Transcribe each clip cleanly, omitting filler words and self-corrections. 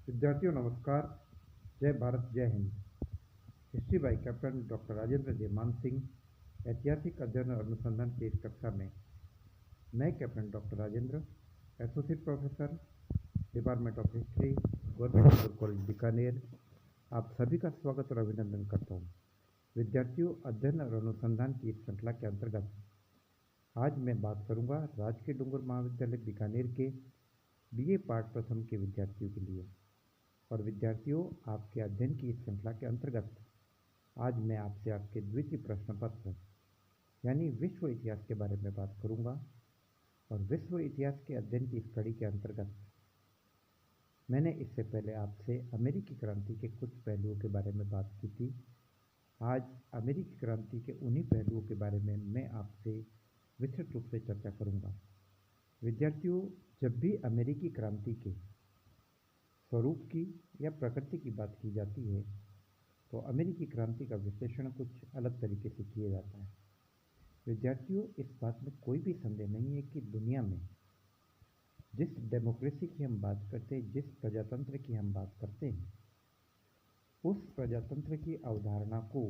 विद्यार्थियों नमस्कार। जय भारत जय Hind. History by captain doctor Rajendra Deman Singh ऐतिहासिक अध्ययन और अनुसंधान की इस कक्षा में मैं captain doctor Rajendra, associate professor, department of history, government college Bikaner, आप सभी का स्वागत और अभिनंदन करता हूँ। विद्यार्थियों, अध्ययन और अनुसंधान की इस श्रृंखला के अंतर्गत आज मैं बात करूँगा राजकीय डूंगर महाविद्यालय बीकानेर के बीए पार्ट प्रथम के विद्यार्थियों के लिए। और विद्यार्थियों, आपके अध्ययन की इस श्रृंखला के अंतर्गत आज मैं आपसे आपके द्वितीय प्रश्न पत्र यानी विश्व इतिहास के बारे में बात करूंगा। और विश्व इतिहास के अध्ययन की इस कड़ी के अंतर्गत मैंने इससे पहले आपसे अमेरिकी क्रांति के कुछ पहलुओं के बारे में बात की थी। आज अमेरिकी क्रांति के उन्हीं पहलुओं के बारे में मैं आपसे विस्तृत रूप से चर्चा करूंगा। विद्यार्थियों, जब भी अमेरिकी क्रांति के स्वरूप की या प्रकृति की बात की जाती है तो अमेरिकी क्रांति का विश्लेषण कुछ अलग तरीके से किया जाता है। विद्यार्थियों, इस बात में कोई भी संदेह नहीं है कि दुनिया में जिस डेमोक्रेसी की हम बात करते हैं, जिस प्रजातंत्र की हम बात करते हैं, उस प्रजातंत्र की अवधारणा को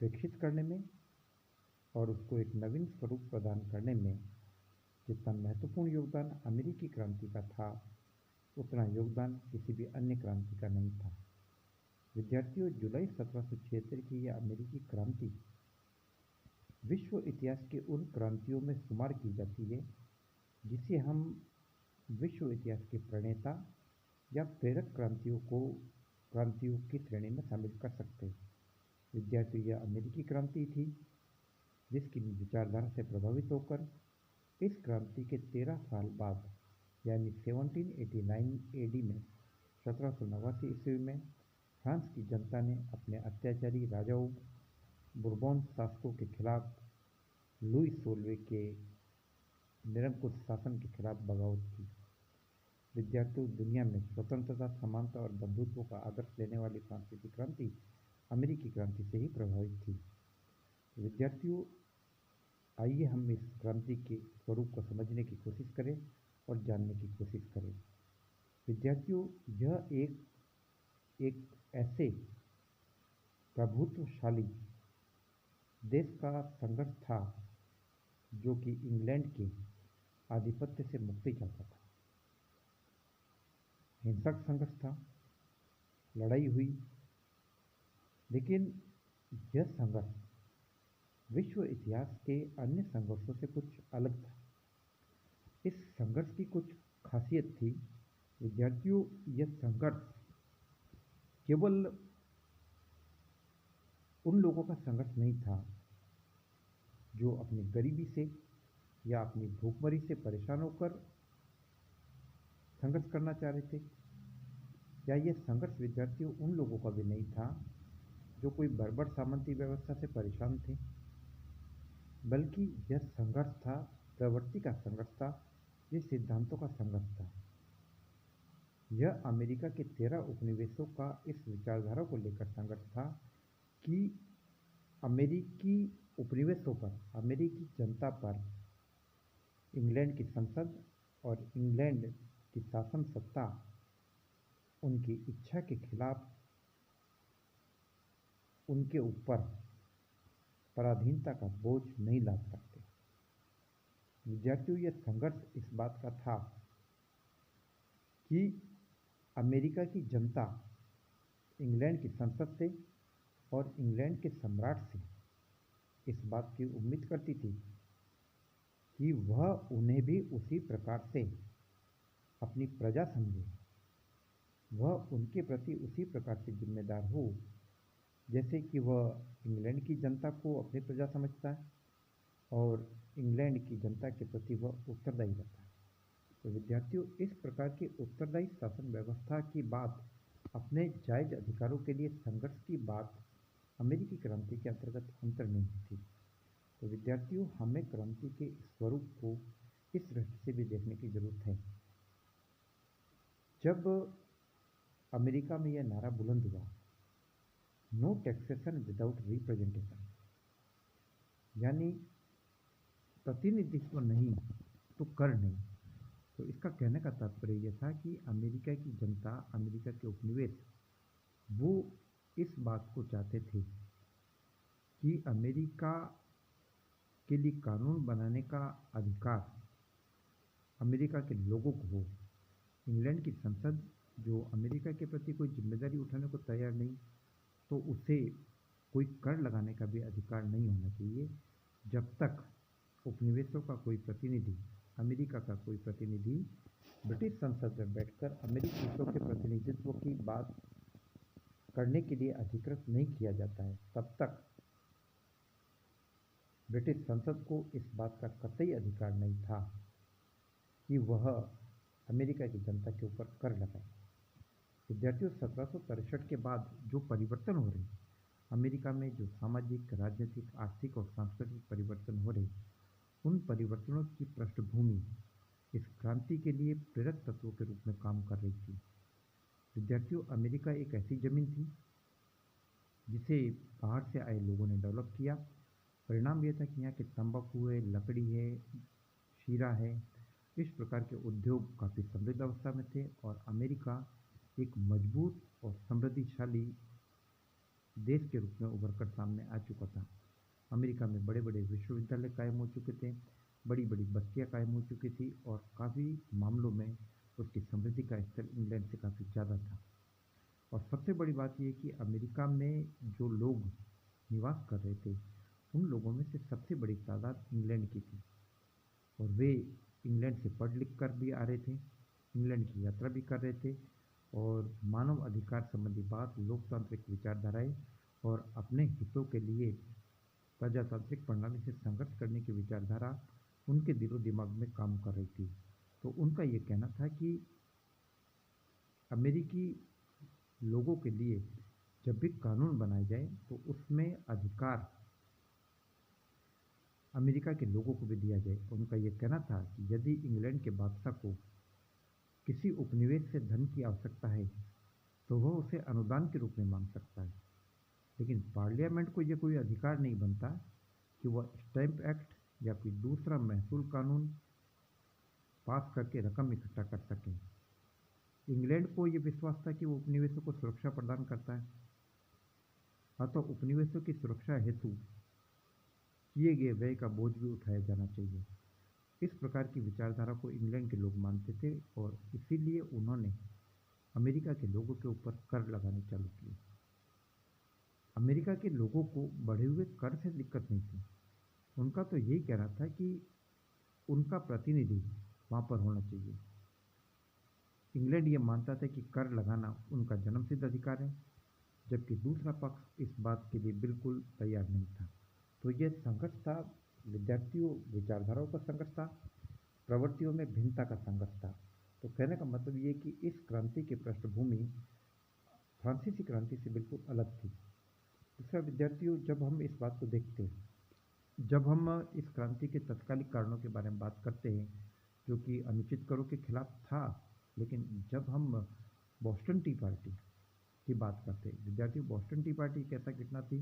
विकसित करने में और उसको एक नवीन स्वरूप प्रदान करने में जितना महत्वपूर्ण योगदान अमेरिकी क्रांति का था, उतना योगदान किसी भी अन्य क्रांति का नहीं था। विद्यार्थियों, जुलाई 1776 की यह अमेरिकी क्रांति विश्व इतिहास के उन क्रांतियों में शुमार की जाती है जिसे हम विश्व इतिहास के प्रणेता या प्रेरक क्रांतियों की श्रेणी में शामिल कर सकते हैं। विद्यार्थियों, यह अमेरिकी क्रांति थी जिसकी विचारधारा से प्रभावित होकर इस क्रांति के 13 साल बाद यानी 1789 एडी में 1789 ईस्वी में फ्रांस की जनता ने अपने अत्याचारी राजाओं बुर्बोन शासकों के खिलाफ लुई 16वें के निरंकुश शासन के खिलाफ बगावत की। विद्यार्थियों, दुनिया में स्वतंत्रता, समानता और बंधुत्व का आदर्श लेने वाली फ्रांसीसी क्रांति अमेरिकी क्रांति से ही प्रभावित थी। विद्यार्थियों, आइए हम इस क्रांति के स्वरूप को समझने की कोशिश करें और जानने की कोशिश करें। विद्यार्थियों, यह एक ऐसे प्रभुत्वशाली देश का संघर्ष था जो कि इंग्लैंड के आधिपत्य से मुक्ति चाहता था। हिंसक संघर्ष था, लड़ाई हुई, लेकिन यह संघर्ष विश्व इतिहास के अन्य संघर्षों से कुछ अलग था। इस संघर्ष की कुछ खासियत थी। विद्यार्थियों, यह संघर्ष केवल उन लोगों का संघर्ष नहीं था जो अपनी गरीबी से या अपनी भूखमरी से परेशान होकर संघर्ष करना चाह रहे थे, या यह संघर्ष विद्यार्थियों उन लोगों का भी नहीं था जो कोई बर्बर सामंती व्यवस्था से परेशान थे, बल्कि यह संघर्ष था, प्रवृत्ति का संघर्ष था, ये सिद्धांतों का संघर्ष था। यह अमेरिका के 13 उपनिवेशों का इस विचारधारा को लेकर संघर्ष था कि अमेरिकी उपनिवेशों पर, अमेरिकी जनता पर इंग्लैंड की संसद और इंग्लैंड की शासन सत्ता उनकी इच्छा के खिलाफ उनके ऊपर पराधीनता का बोझ नहीं लाद सकते। विद्यार्थियों, यह संघर्ष इस बात का था कि अमेरिका की जनता इंग्लैंड की संसद से और इंग्लैंड के सम्राट से इस बात की उम्मीद करती थी कि वह उन्हें भी उसी प्रकार से अपनी प्रजा समझे, वह उनके प्रति उसी प्रकार से जिम्मेदार हो जैसे कि वह इंग्लैंड की जनता को अपनी प्रजा समझता है और इंग्लैंड की जनता के प्रति वह उत्तरदायी रहता है। तो विद्यार्थियों, इस प्रकार की उत्तरदायी शासन व्यवस्था की बात, अपने जायज अधिकारों के लिए संघर्ष की बात अमेरिकी क्रांति के अंतर्गत अंतर्निहित थी। तो विद्यार्थियों, हमें क्रांति के स्वरूप को इस दृष्टि से भी देखने की जरूरत है। जब अमेरिका में यह नारा बुलंद हुआ, नो टैक्सेशन विदाउट रिप्रेजेंटेशन, यानी प्रतिनिधित्व नहीं तो कर नहीं, तो इसका कहने का तात्पर्य यह था कि अमेरिका की जनता, अमेरिका के उपनिवेश, वो इस बात को चाहते थे कि अमेरिका के लिए कानून बनाने का अधिकार अमेरिका के लोगों को हो। इंग्लैंड की संसद जो अमेरिका के प्रति कोई जिम्मेदारी उठाने को तैयार नहीं, तो उसे कोई कर लगाने का भी अधिकार नहीं होना चाहिए जब तक उपनिवेशों का कोई प्रतिनिधि, अमेरिका का कोई प्रतिनिधि ब्रिटिश संसद में बैठकर अमेरिकी हितों के प्रतिनिधित्व की बात करने के लिए अधिकृत नहीं किया जाता है, तब तक ब्रिटिश संसद को इस बात का कतई अधिकार नहीं था कि वह अमेरिका की जनता के ऊपर कर लगाए। विद्यार्थियों, 1763 के बाद जो परिवर्तन हो रहे, अमेरिका में जो सामाजिक, राजनीतिक, आर्थिक और सांस्कृतिक परिवर्तन हो रहे, उन परिवर्तनों की पृष्ठभूमि इस क्रांति के लिए प्रेरक तत्वों के रूप में काम कर रही थी। विद्यार्थियों, अमेरिका एक ऐसी जमीन थी जिसे बाहर से आए लोगों ने डेवलप किया। परिणाम यह था कि यहाँ के तंबाकू है, लकड़ी है, शीरा है, इस प्रकार के उद्योग काफ़ी समृद्ध अवस्था में थे और अमेरिका एक मजबूत और समृद्धिशाली देश के रूप में उभर कर सामने आ चुका था। अमेरिका में बड़े बड़े विश्वविद्यालय कायम हो चुके थे, बड़ी बड़ी बस्तियाँ कायम हो चुकी थी और काफ़ी मामलों में उसकी समृद्धि का स्तर इंग्लैंड से काफ़ी ज़्यादा था। और सबसे बड़ी बात यह कि अमेरिका में जो लोग निवास कर रहे थे, उन लोगों में से सबसे बड़ी तादाद इंग्लैंड की थी और वे इंग्लैंड से पढ़ लिख कर भी आ रहे थे, इंग्लैंड की यात्रा भी कर रहे थे और मानव अधिकार संबंधी बात, लोकतांत्रिक विचारधाराएं और अपने हितों के लिए प्रजातांत्रिक प्रणाली से संघर्ष करने की विचारधारा उनके दिलो दिमाग में काम कर रही थी। तो उनका ये कहना था कि अमेरिकी लोगों के लिए जब भी कानून बनाए जाए तो उसमें अधिकार अमेरिका के लोगों को भी दिया जाए। उनका ये कहना था कि यदि इंग्लैंड के बादशाह को किसी उपनिवेश से धन की आवश्यकता है तो वह उसे अनुदान के रूप में मांग सकता है, लेकिन पार्लियामेंट को यह कोई अधिकार नहीं बनता कि वह स्टैंप एक्ट या कोई दूसरा महसूल कानून पास करके रकम इकट्ठा कर सकें। इंग्लैंड को यह विश्वास था कि वो उपनिवेशों को सुरक्षा प्रदान करता है, अतः उपनिवेशों की सुरक्षा हेतु किए गए व्यय का बोझ भी उठाया जाना चाहिए। इस प्रकार की विचारधारा को इंग्लैंड के लोग मानते थे और इसीलिए उन्होंने अमेरिका के लोगों के ऊपर कर लगाने चालू किए। अमेरिका के लोगों को बढ़े हुए कर से दिक्कत नहीं थी, उनका तो यही कहना था कि उनका प्रतिनिधि वहाँ पर होना चाहिए। इंग्लैंड ये मानता था कि कर लगाना उनका जन्मसिद्ध अधिकार है, जबकि दूसरा पक्ष इस बात के लिए बिल्कुल तैयार नहीं था। तो यह संघर्ष था, विद्यार्थियों विचारधाराओं का संघर्ष था, प्रवृत्तियों में भिन्नता का संघर्ष था। तो कहने का मतलब ये कि इस क्रांति की पृष्ठभूमि फ्रांसीसी क्रांति से बिल्कुल अलग थी। दूसरा, विद्यार्थियों, जब हम इस बात को देखते हैं, जब हम इस क्रांति के तत्कालिक कारणों के बारे में बात करते हैं जो कि अनुचित करों के खिलाफ था, लेकिन जब हम बोस्टन टी पार्टी की बात करते हैं, विद्यार्थियों, बोस्टन टी पार्टी एक ऐसा घटना थी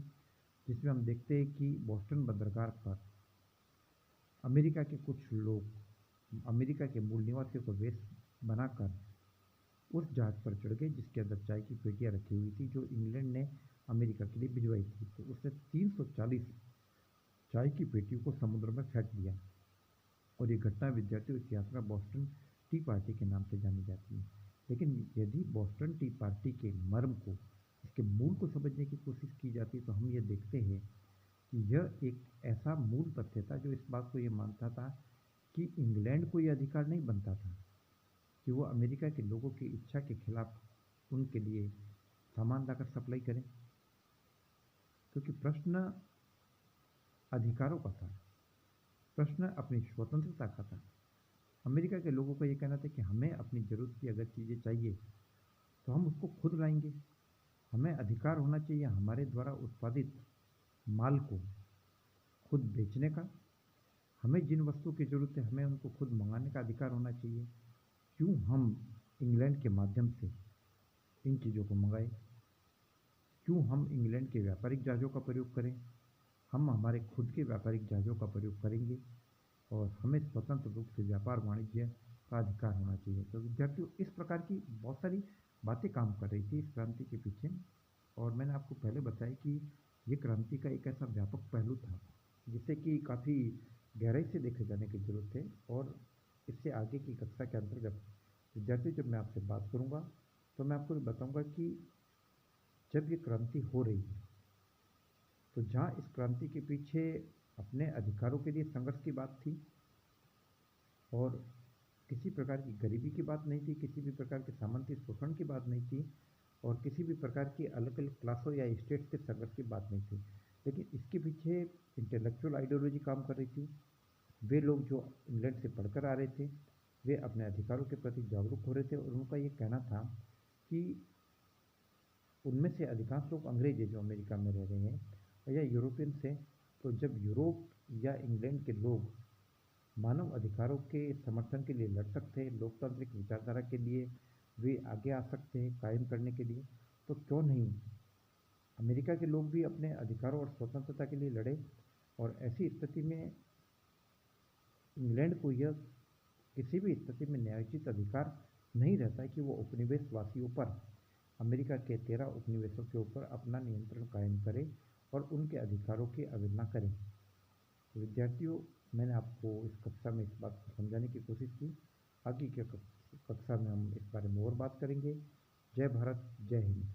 जिसमें हम देखते हैं कि बोस्टन बंदरगाह पर अमेरिका के कुछ लोग अमेरिका के मूल निवासियों को वेश बनाकर उस जहाज़ पर चढ़ गए जिसके अंदर चाय की पेटियाँ रखी हुई थी जो इंग्लैंड ने अमेरिका के लिए भिजवाई थी। तो उसने 340 चाय की पेटियों को समुद्र में फेंक दिया और ये घटना, विद्यार्थियों, इस यात्रा बोस्टन टी पार्टी के नाम से जानी जाती है। लेकिन यदि बोस्टन टी पार्टी के मर्म को, इसके मूल को समझने की कोशिश की जाती तो हम ये देखते हैं कि यह एक ऐसा मूल तथ्य था जो इस बात को ये मानता था कि इंग्लैंड को यह अधिकार नहीं बनता था कि वो अमेरिका के लोगों की इच्छा के खिलाफ उनके लिए सामान लाकर सप्लाई करें, क्योंकि प्रश्न अधिकारों का था, प्रश्न अपनी स्वतंत्रता का था। अमेरिका के लोगों का ये कहना था कि हमें अपनी ज़रूरत की अगर चीज़ें चाहिए तो हम उसको खुद लाएंगे, हमें अधिकार होना चाहिए हमारे द्वारा उत्पादित माल को खुद बेचने का, हमें जिन वस्तुओं की ज़रूरत है हमें उनको खुद मंगाने का अधिकार होना चाहिए। क्यों हम इंग्लैंड के माध्यम से इन चीज़ों को मंगाएं? क्यों हम इंग्लैंड के व्यापारिक जहाज़ों का प्रयोग करें? हम हमारे खुद के व्यापारिक जहाज़ों का प्रयोग करेंगे और हमें स्वतंत्र रूप से व्यापार वाणिज्य का अधिकार होना चाहिए। तो विद्यार्थियों इस प्रकार की बहुत सारी बातें काम कर रही थी इस क्रांति के पीछे। और मैंने आपको पहले बताया कि ये क्रांति का एक ऐसा व्यापक पहलू था जिसे कि काफ़ी गहराई से देखे जाने की ज़रूरत है। और इससे आगे की कक्षा के अंतर्गत विद्यार्थी जब मैं आपसे बात करूंगा तो मैं आपको ये बताऊंगा कि जब ये क्रांति हो रही है तो जहाँ इस क्रांति के पीछे अपने अधिकारों के लिए संघर्ष की बात थी और किसी प्रकार की गरीबी की बात नहीं थी, किसी भी प्रकार के सामंती शोषण की बात नहीं थी और किसी भी प्रकार की अलग अलग क्लासों या स्टेट्स के संघर्ष की बात नहीं थी। लेकिन इसके पीछे इंटेलेक्चुअल आइडियोलॉजी काम कर रही थी। वे लोग जो इंग्लैंड से पढ़कर आ रहे थे वे अपने अधिकारों के प्रति जागरूक हो रहे थे और उनका ये कहना था कि उनमें से अधिकांश लोग अंग्रेज हैं जो अमेरिका में रह रहे हैं या यूरोपियंस हैं। तो जब यूरोप या इंग्लैंड के लोग मानव अधिकारों के समर्थन के लिए लड़ सकते हैं, लोकतांत्रिक विचारधारा के लिए वे आगे आ सकते हैं कायम करने के लिए, तो क्यों नहीं अमेरिका के लोग भी अपने अधिकारों और स्वतंत्रता के लिए लड़े। और ऐसी स्थिति में इंग्लैंड को यह किसी भी स्थिति में न्यायोचित अधिकार नहीं रहता है कि वो उपनिवेशवासियों पर, अमेरिका के 13 उपनिवेशों के ऊपर अपना नियंत्रण कायम करे और उनके अधिकारों की अवहेलना करे। तो विद्यार्थियों मैंने आपको इस कक्षा में इस बात को समझाने की कोशिश की। आगे की कक्षा में हम इस बारे में और बात करेंगे। जय भारत, जय हिंद।